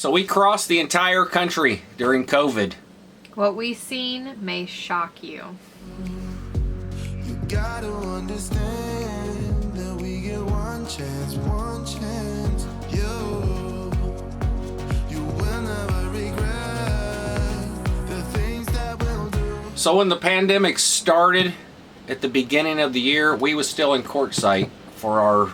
So we crossed the entire country during COVID. What we've seen may shock you. You gotta understand that we get one chance, you will never regret the things that we'll do. So when the pandemic started at the beginning of the year, we was still in Quartzsite for our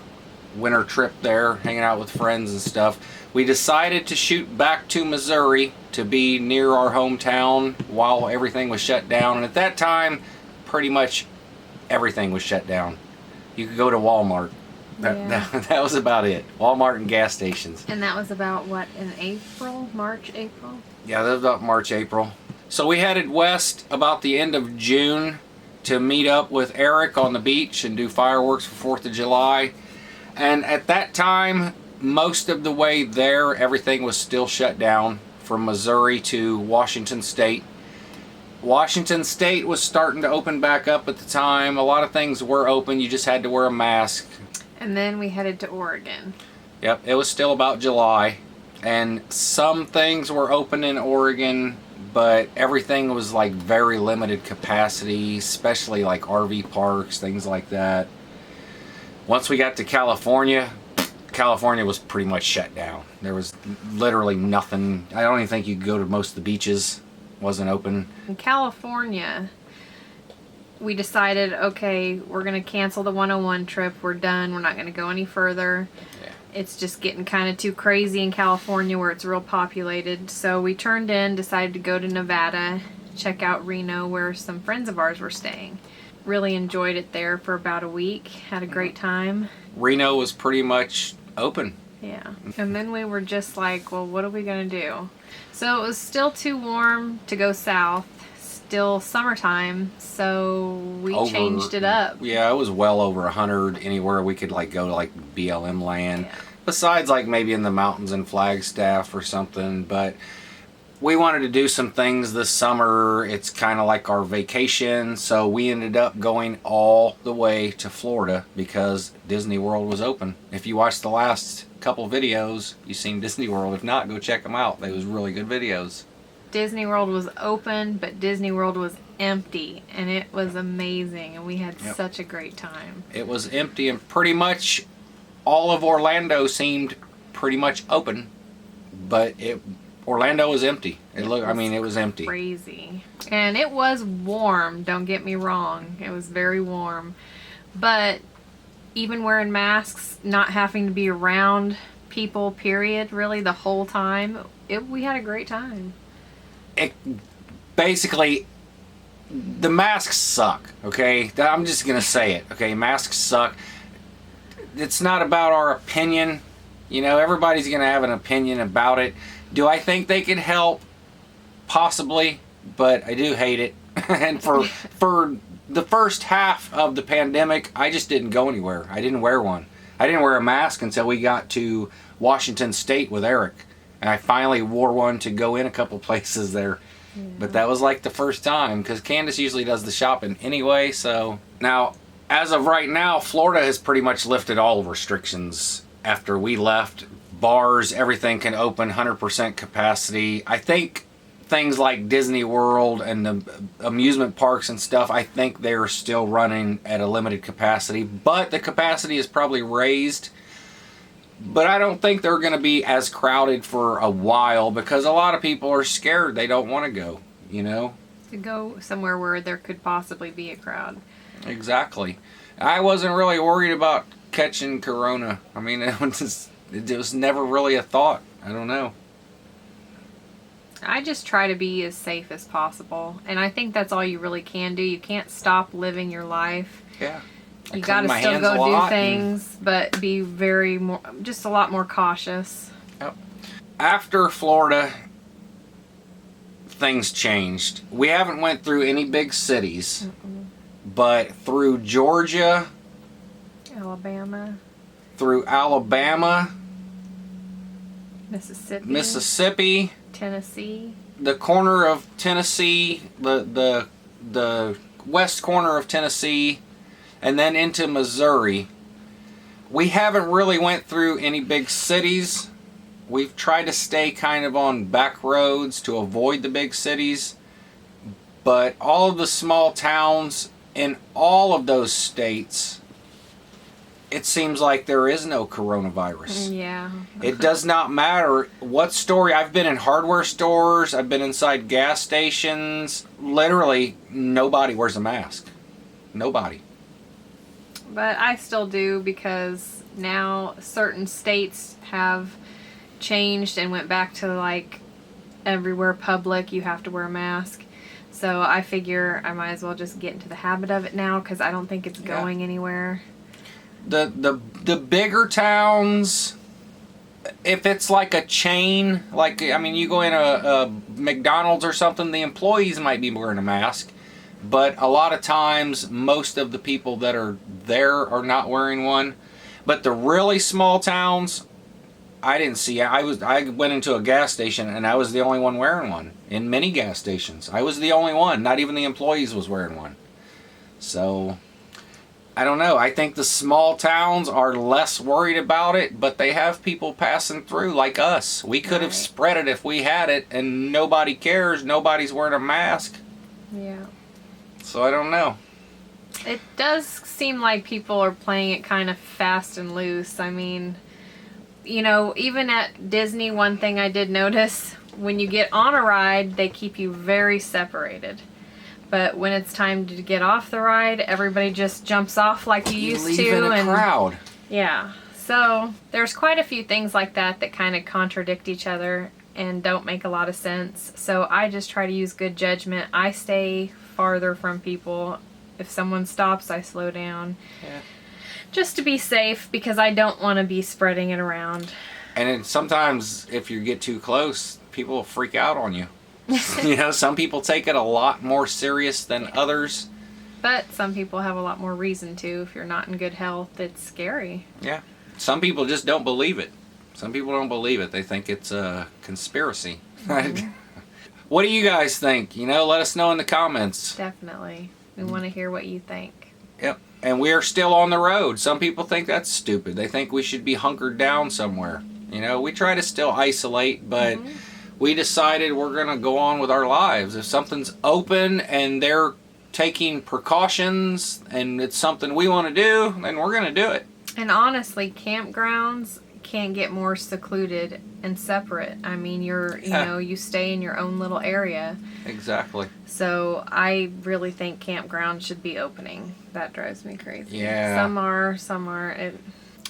winter trip there, hanging out with friends and stuff. We decided to shoot back to Missouri to be near our hometown while everything was shut down. And at that time, pretty much everything was shut down. You could go to Walmart. That was about it. Walmart and gas stations. And that was about what, in April? March, April? Yeah, that was about March, April. So we headed west about the end of June to meet up with Eric on the beach and do fireworks for 4th of July. And at that time, most of the way there, everything was still shut down from Missouri to Washington State. Washington State was starting to open back up at the time. A lot of things were open. You just had to wear a mask. And then we headed to Oregon. Yep, it was still about July. And some things were open in Oregon, but everything was like very limited capacity, especially like RV parks, things like that. Once we got to California, California was pretty much shut down. There was literally nothing. I don't even think you could go to most of the beaches. Wasn't open. In California, we decided, okay, we're going to cancel the 101 trip. We're done. We're not going to go any further. Yeah. It's just getting kind of too crazy in California where it's real populated. So we turned in, decided to go to Nevada, check out Reno where some friends of ours were staying. Really enjoyed it there for about a week. Had a great time. Reno was pretty much open. Yeah. And then we were just like, well, what are we going to do? So it was still too warm to go south. Still summertime. So we changed it up. Yeah, it was well over 100 anywhere we could like go to like BLM land. Yeah. Besides like maybe in the mountains in Flagstaff or something. But we wanted to do some things this summer. It's kind of like our vacation. So we ended up going all the way to Florida because Disney World was open. If you watched the last couple videos, you've seen Disney World. If not, go check them out. They was really good videos. Disney World was open, but Disney World was empty. And it was amazing. And we had such a great time. It was empty and pretty much all of Orlando seemed pretty much open. But Orlando was empty. It was empty. Crazy. And it was warm, don't get me wrong. It was very warm. But even wearing masks, not having to be around people, period, really the whole time, we had a great time. Basically, the masks suck, okay? I'm just going to say it, okay? Masks suck. It's not about our opinion. You know, everybody's going to have an opinion about it. Do I think they could help? Possibly, but I do hate it. And for the first half of the pandemic, I just didn't go anywhere. I didn't wear one. I didn't wear a mask until we got to Washington State with Eric. And I finally wore one to go in a couple places there. Yeah. But that was like the first time because Candace usually does the shopping anyway. So now, as of right now, Florida has pretty much lifted all restrictions after we left. Bars, everything can open 100% capacity. I think things like Disney World and the amusement parks and stuff, I think they're still running at a limited capacity, but the capacity is probably raised. But I don't think they're going to be as crowded for a while because a lot of people are scared. They don't want to go, you know? To go somewhere where there could possibly be a crowd. Exactly. I wasn't really worried about catching corona. I mean, it was never really a thought. I don't know. I just try to be as safe as possible. And I think that's all you really can do. You can't stop living your life. Yeah. You gotta still go do things, but be just a lot more cautious. Yep. After Florida, things changed. We haven't went through any big cities, but through Georgia, through Alabama, Mississippi, Tennessee, the corner of Tennessee, the west corner of Tennessee, and then into Missouri. We haven't really went through any big cities, We've tried to stay kind of on back roads to avoid the big cities. But all of the small towns in all of those states, it seems like there is no coronavirus. Yeah. It does not matter what story. I've been in hardware stores. I've been inside gas stations. Literally, nobody wears a mask. Nobody. But I still do, because now certain states have changed and went back to like everywhere public you have to wear a mask. So I figure I might as well just get into the habit of it now, because I don't think it's going anywhere. The bigger towns, if it's like a chain, like, I mean, you go in a McDonald's or something, the employees might be wearing a mask, but a lot of times most of the people that are there are not wearing one. But the really small towns, I didn't see. I went into a gas station and I was the only one wearing one. In many gas stations, I was the only one. Not even the employees was wearing one. So I don't know. I think the small towns are less worried about it, but they have people passing through like us. We could have spread it if we had it, and nobody cares. Nobody's wearing a mask. Yeah. So I don't know. It does seem like people are playing it kind of fast and loose. I mean, you know, even at Disney, one thing I did notice, when you get on a ride, they keep you very separated. But when it's time to get off the ride, everybody just jumps off like you used leave to. in a crowd. Yeah. So there's quite a few things like that that kind of contradict each other and don't make a lot of sense. So I just try to use good judgment. I stay farther from people. If someone stops, I slow down. Yeah. Just to be safe, because I don't want to be spreading it around. And then sometimes if you get too close, people will freak out on you. You know, some people take it a lot more serious than others. But some people have a lot more reason to. If you're not in good health, it's scary. Yeah. Some people just don't believe it. Some people don't believe it. They think it's a conspiracy. Mm-hmm. What do you guys think? You know, let us know in the comments. Definitely. We want to hear what you think. Yep. And we are still on the road. Some people think that's stupid. They think we should be hunkered down somewhere. You know, we try to still isolate, but we decided we're going to go on with our lives. If something's open and they're taking precautions and it's something we want to do, then we're going to do it. And honestly, campgrounds can't get more secluded and separate. I mean, you know, you stay in your own little area. Exactly. So I really think campgrounds should be opening. That drives me crazy. Yeah. Some are, some aren't.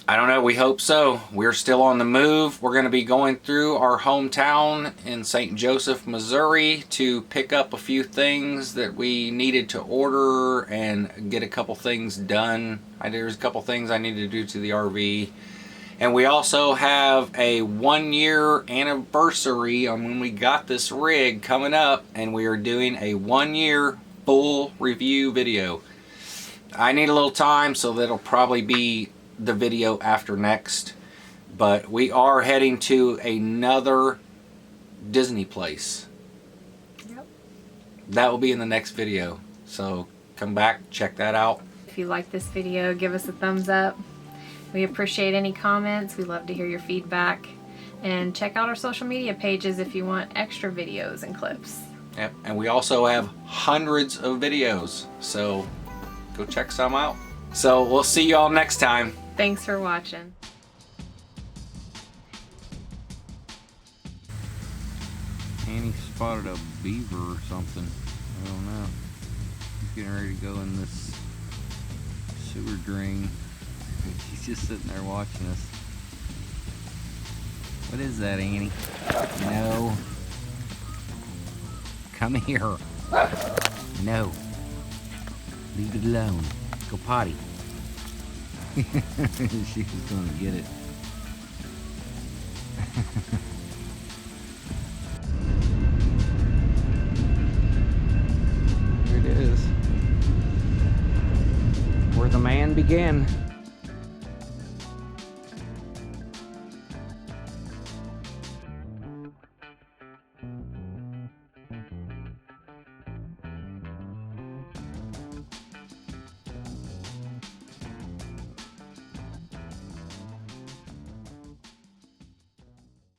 I don't know. We hope so. We're still on the move. We're going to be going through our hometown in St. Joseph, Missouri to pick up a few things that we needed to order and get a couple things done. There's a couple things I need to do to the RV. And we also have a 1-year anniversary on when we got this rig coming up, and we are doing a 1-year full review video. I need a little time, so that'll probably be the video after next. But we are heading to another Disney place. Yep. That will be in the next video. So come back, check that out. If you like this video, give us a thumbs up. We appreciate any comments. We love to hear your feedback. And check out our social media pages if you want extra videos and clips. Yep. And we also have hundreds of videos. So go check some out. So we'll see y'all next time. Thanks for watching. Annie spotted a beaver or something. I don't know. He's getting ready to go in this sewer drain. He's just sitting there watching us. What is that, Annie? No. Come here. No. Leave it alone. Go potty. She was gonna get it. There it is. Where the man began.